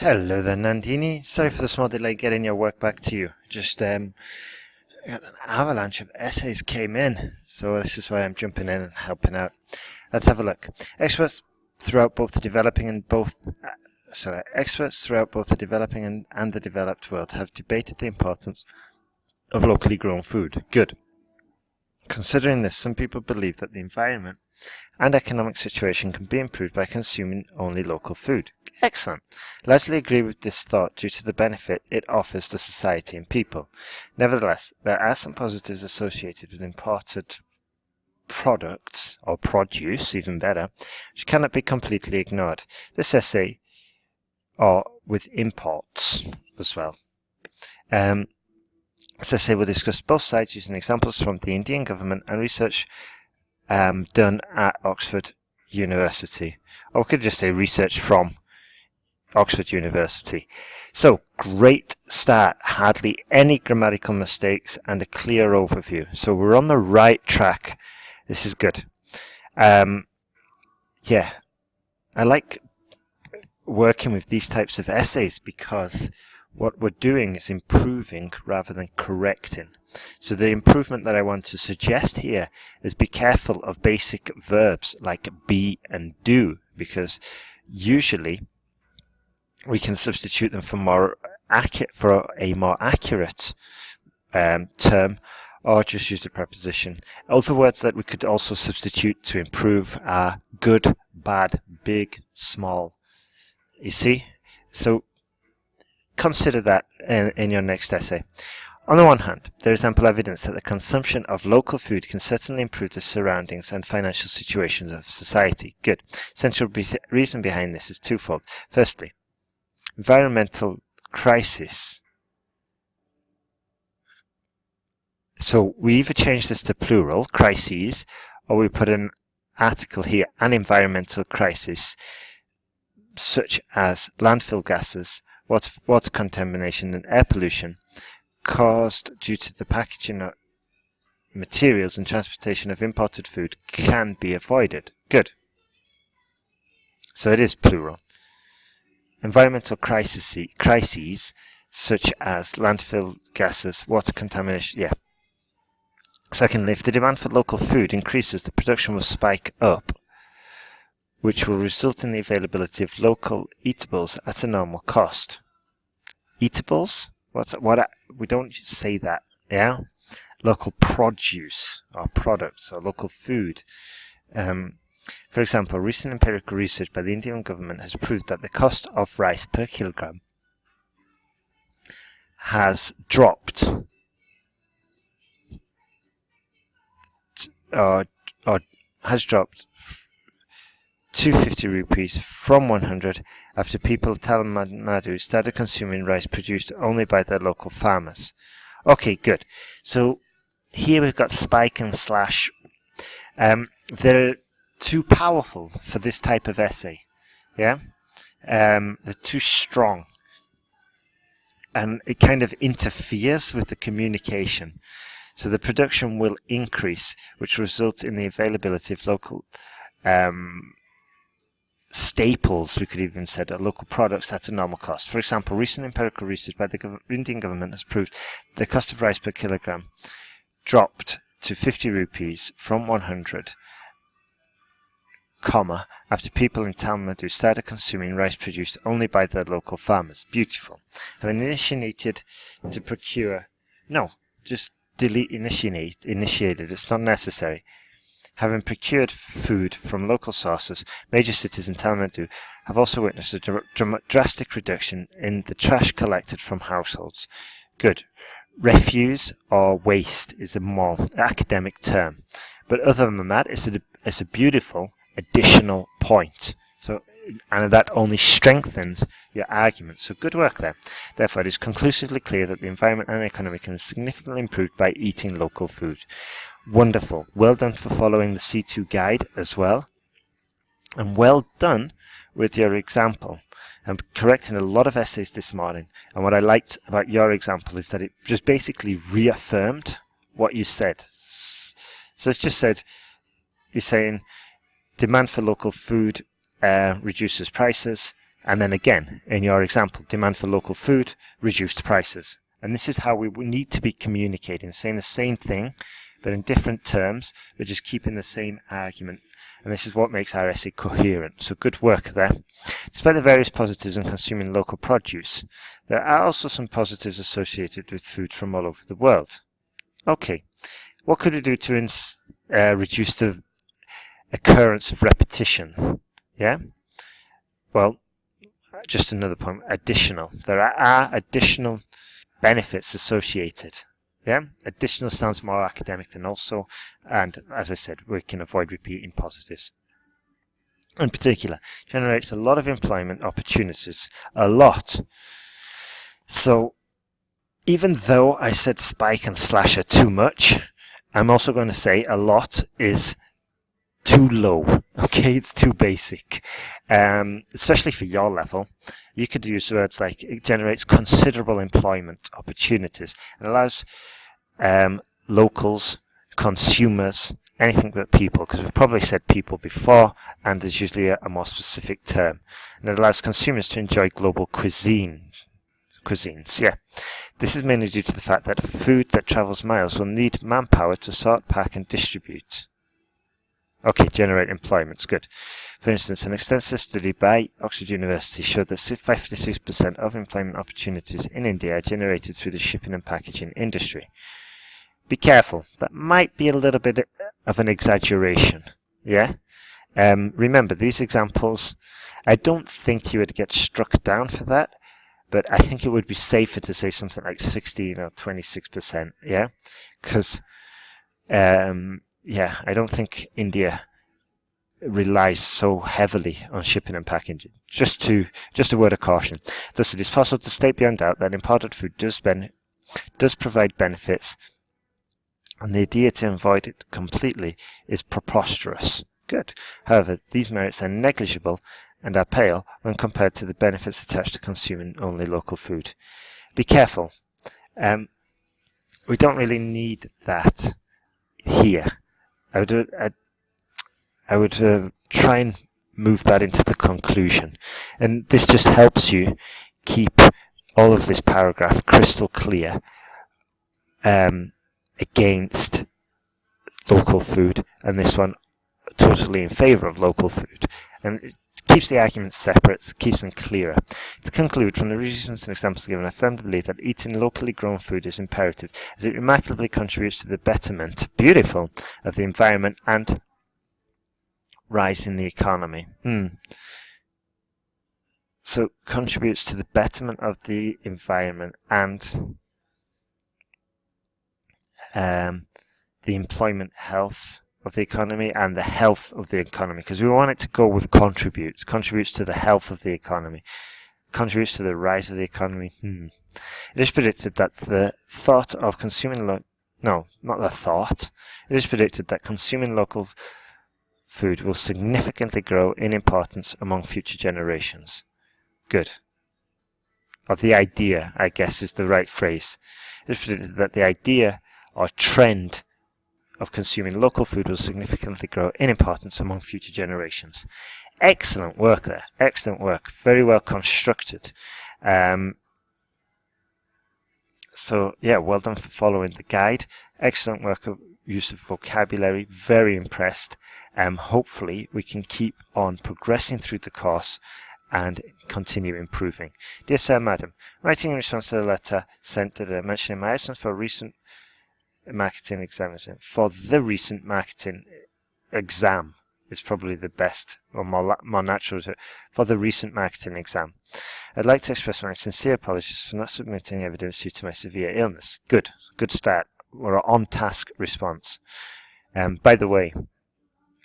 Hello there, Nandhini. Sorry for the small delay getting your work back to you. Just got an avalanche of essays came in, so this is why I'm jumping in and helping out. Let's have a look. Experts throughout both the developing and the developed world have debated the importance of locally grown food. Good. Considering this, some people believe that the environment and economic situation can be improved by consuming only local food. Excellent. Largely agree with this thought due to the benefit it offers to society and people. Nevertheless, there are some positives associated with imported products, or produce, even better, which cannot be completely ignored. This essay, or with imports as well. This essay will discuss both sides using examples from the Indian government and research done at Oxford University. Or we could just say research from Oxford University. So, great start. Hardly any grammatical mistakes and a clear overview. So we're on the right track. This is good. Yeah, I like working with these types of essays because what we're doing is improving rather than correcting. So the improvement that I want to suggest here is be careful of basic verbs like be and do, because usually we can substitute them for a more accurate term, or just use the preposition. Other words that we could also substitute to improve are good, bad, big, small. You see? So consider that in your next essay. On the one hand, there is ample evidence that the consumption of local food can certainly improve the surroundings and financial situations of society. Good. Central reason behind this is twofold. Firstly, environmental crisis. So we either change this to plural, crises, or we put an article here, an environmental crisis, such as landfill gases, water contamination and air pollution caused due to the packaging of materials and transportation of imported food can be avoided. Good. So it is plural. Environmental crises such as landfill gases, water contamination, yeah. Secondly, if the demand for local food increases, the production will spike up, which will result in the availability of local eatables at a normal cost. Eatables? We don't say that, yeah? Local produce, or products, or local food. For example, recent empirical research by the Indian government has proved that the cost of rice per kilogram has dropped, has dropped 250 rupees from 100 after people of Tamil Nadu started consuming rice produced only by their local farmers. Okay, good. So here we've got spike and slash. They're too powerful for this type of essay. Yeah? They're too strong. And it kind of interferes with the communication. So the production will increase, which results in the availability of local staples, we could even say, local products at a normal cost. For example, recent empirical research by the Indian government has proved the cost of rice per kilogram dropped to 50 rupees from 100, after people in Tamil Nadu started consuming rice produced only by their local farmers. Beautiful. Having initiated to procure, no, just delete initiated, it's not necessary. Having procured food from local sources, major cities in Tamil Nadu have also witnessed a drastic reduction in the trash collected from households. Good. Refuse or waste is a more academic term. But other than that, it's a beautiful additional point. So, and that only strengthens your argument. So good work there. Therefore, it is conclusively clear that the environment and economy can be significantly improved by eating local food. Wonderful. Well done for following the C2 guide as well. And well done with your example. I'm correcting a lot of essays this morning. And what I liked about your example is that it just basically reaffirmed what you said. So it's just said, you're saying demand for local food reduces prices, And then again, in your example, demand for local food, reduced prices. And this is how we need to be communicating, saying the same thing, but in different terms, but just keeping the same argument. And this is what makes our essay coherent. So good work there. Despite the various positives in consuming local produce, there are also some positives associated with food from all over the world. Okay, what could we do to reduce the occurrence of repetition? Yeah? Well, just another point, additional. There are additional benefits associated. Yeah, additional sounds more academic than also, and as I said, we can avoid repeating positives. In particular, generates a lot of employment opportunities, a lot. So, even though I said spike and slash are too much, I'm also going to say a lot is too low. Okay, it's too basic. Especially for your level, you could use words like it generates considerable employment opportunities and allows locals, consumers, anything but people, because we've probably said people before, and there's usually a more specific term. And it allows consumers to enjoy global cuisines. Yeah. This is mainly due to the fact that food that travels miles will need manpower to sort, pack, and distribute. Okay, generate employment's good. For instance, an extensive study by Oxford University showed that 56% of employment opportunities in India are generated through the shipping and packaging industry. Be careful, that might be a little bit of an exaggeration, yeah? Remember, these examples, I don't think you would get struck down for that, but I think it would be safer to say something like 16 or 26%, yeah? Because, yeah, I don't think India relies so heavily on shipping and packaging. Just a word of caution. Thus, it is possible to state beyond doubt that imported food does provide benefits, and the idea to avoid it completely is preposterous. Good. However, these merits are negligible and are pale when compared to the benefits attached to consuming only local food. Be careful. We don't really need that here. I would try and move that into the conclusion. And this just helps you keep all of this paragraph crystal clear against local food, and this one totally in favour of local food. And it keeps the arguments separate, keeps them clearer. To conclude, from the reasons and examples given, I firmly believe that eating locally grown food is imperative, as it remarkably contributes to the betterment, beautiful, of the environment and rise in the economy. So, contributes to the betterment of the environment and the employment health of the economy and the health of the economy, because we want it to go with contributes to the health of the economy, contributes to the rise of the economy. It is predicted that the thought of consuming it is predicted that consuming local food will significantly grow in importance among future generations. Good. Or the idea, I guess, is the right phrase. It is predicted that the idea or trend of consuming local food will significantly grow in importance among future generations. Excellent work there. Excellent work. Very well constructed. So, yeah, well done for following the guide. Excellent work of use of vocabulary. Very impressed. Hopefully, we can keep on progressing through the course and continue improving. Dear Sir, Madam, writing in response to the letter sent to the mentioning my absence for recent marketing examination. For the recent marketing exam is probably the best or more natural. For the recent marketing exam, I'd like to express my sincere apologies for not submitting evidence due to my severe illness. Good start. Or an on-task response. By the way,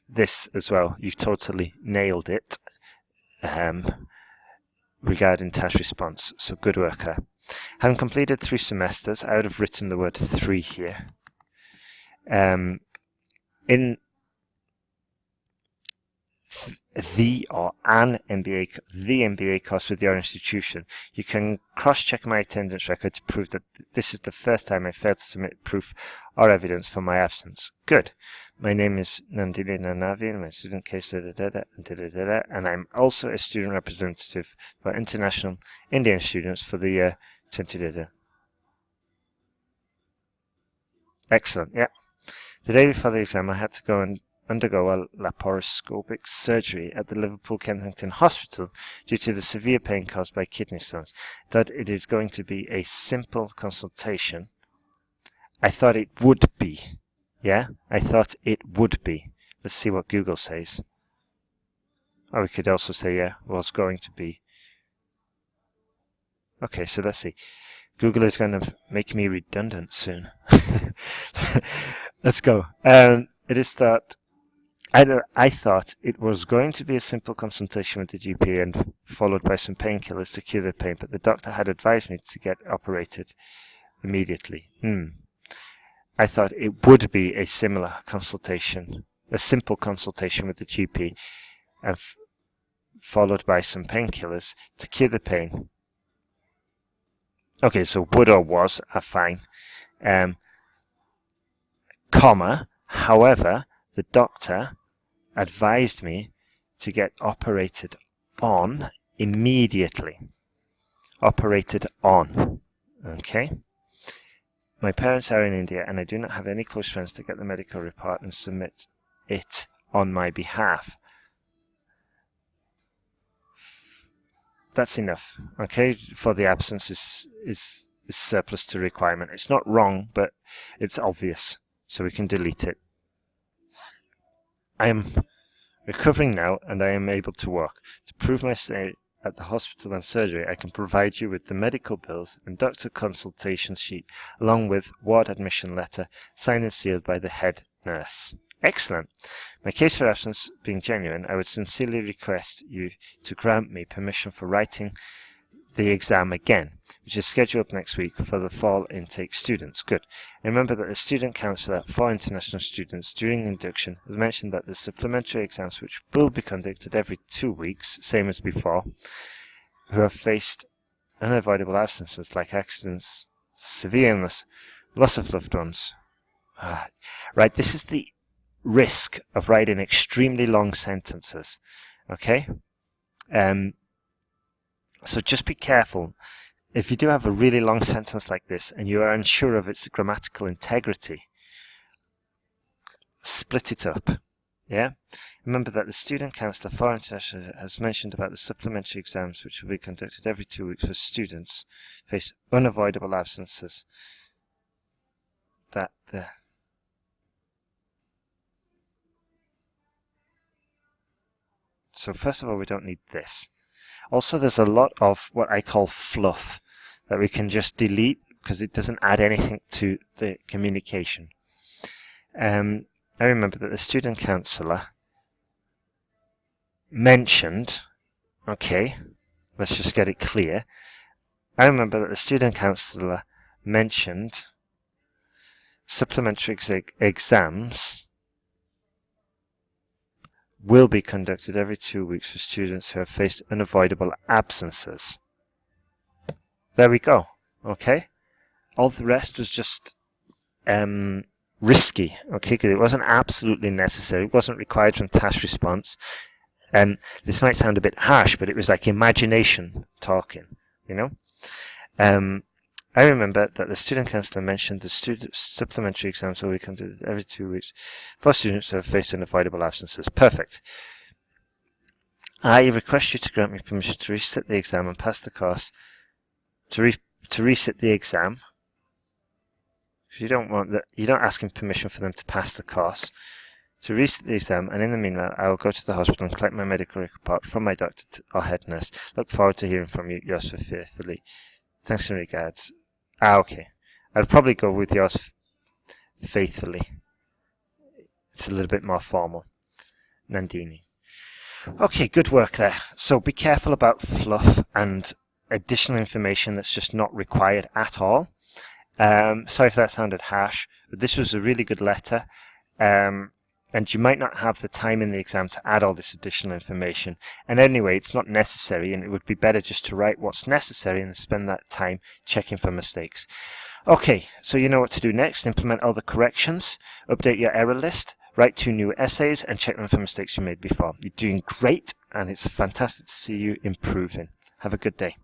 this as well, you've totally nailed it regarding task response. So good work there. Having completed 3 semesters, I would have written the word 3 here. In the MBA course with your institution, you can cross-check my attendance record to prove that this is the first time I failed to submit proof or evidence for my absence. Good. My name is Nandhini and my student case and I'm also a student representative for international Indian students for the year 20. Excellent, yeah. The day before the exam, I had to go and undergo a laparoscopic surgery at the Liverpool Kensington Hospital due to the severe pain caused by kidney stones. That it is going to be a simple consultation. I thought it would be. Yeah, I thought it would be. Let's see what Google says. Or we could also say, yeah, was going to be. Okay, so let's see. Google is going to make me redundant soon. Let's go. It is that I thought it was going to be a simple consultation with the GP and followed by some painkillers to cure the pain, but the doctor had advised me to get operated immediately. I thought it would be a similar consultation, a simple consultation with the GP, and followed by some painkillers to cure the pain. Okay, so would or was are fine. However, the doctor advised me to get operated on immediately. Operated on. Okay? My parents are in India and I do not have any close friends to get the medical report and submit it on my behalf. That's enough, okay? For the absence is surplus to requirement. It's not wrong, but it's obvious, so we can delete it. I am recovering now and I am able to work. To prove my stay at the hospital and surgery, I can provide you with the medical bills and doctor consultation sheet, along with ward admission letter, signed and sealed by the head nurse. Excellent. My case for absence being genuine, I would sincerely request you to grant me permission for writing the exam again, which is scheduled next week for the fall intake students. Good. Remember that the student counsellor for international students during induction has mentioned that the supplementary exams, which will be conducted every 2 weeks, same as before, who have faced unavoidable absences like accidents, severe illness, loss of loved ones. Right, this is the risk of writing extremely long sentences. Okay? So just be careful. If you do have a really long sentence like this and you are unsure of its grammatical integrity, split it up. Yeah? Remember that the student counsellor for international has mentioned about the supplementary exams which will be conducted every 2 weeks for students who face unavoidable absences. So first of all, we don't need this. Also, there's a lot of what I call fluff that we can just delete because it doesn't add anything to the communication. I remember that the student counsellor mentioned, okay, let's just get it clear. I remember that the student counsellor mentioned supplementary exams will be conducted every 2 weeks for students who have faced unavoidable absences. There we go. Okay? All the rest was just risky. Okay? Because it wasn't absolutely necessary. It wasn't required from task response. And this might sound a bit harsh, but it was like imagination talking. You know? I remember that the student counsellor mentioned the supplementary exams will be conducted every 2 weeks for students who have faced unavoidable absences. Perfect. I request you to grant me permission to resit the exam and pass the course. To resit the exam. You don't want that. You're not asking permission for them to pass the course. To resit the exam, and in the meanwhile, I will go to the hospital and collect my medical report from my doctor or head nurse. Look forward to hearing from you. Yours faithfully. Thanks and regards. Okay. I'll probably go with yours faithfully. It's a little bit more formal. Nandhini. Okay, good work there. So be careful about fluff and additional information that's just not required at all. Sorry if that sounded harsh, but this was a really good letter. And you might not have the time in the exam to add all this additional information. And anyway, it's not necessary, and it would be better just to write what's necessary and spend that time checking for mistakes. Okay, so you know what to do next. Implement all the corrections, update your error list, Write 2 new essays and check them for mistakes you made before. You're doing great, and it's fantastic to see you improving. Have a good day.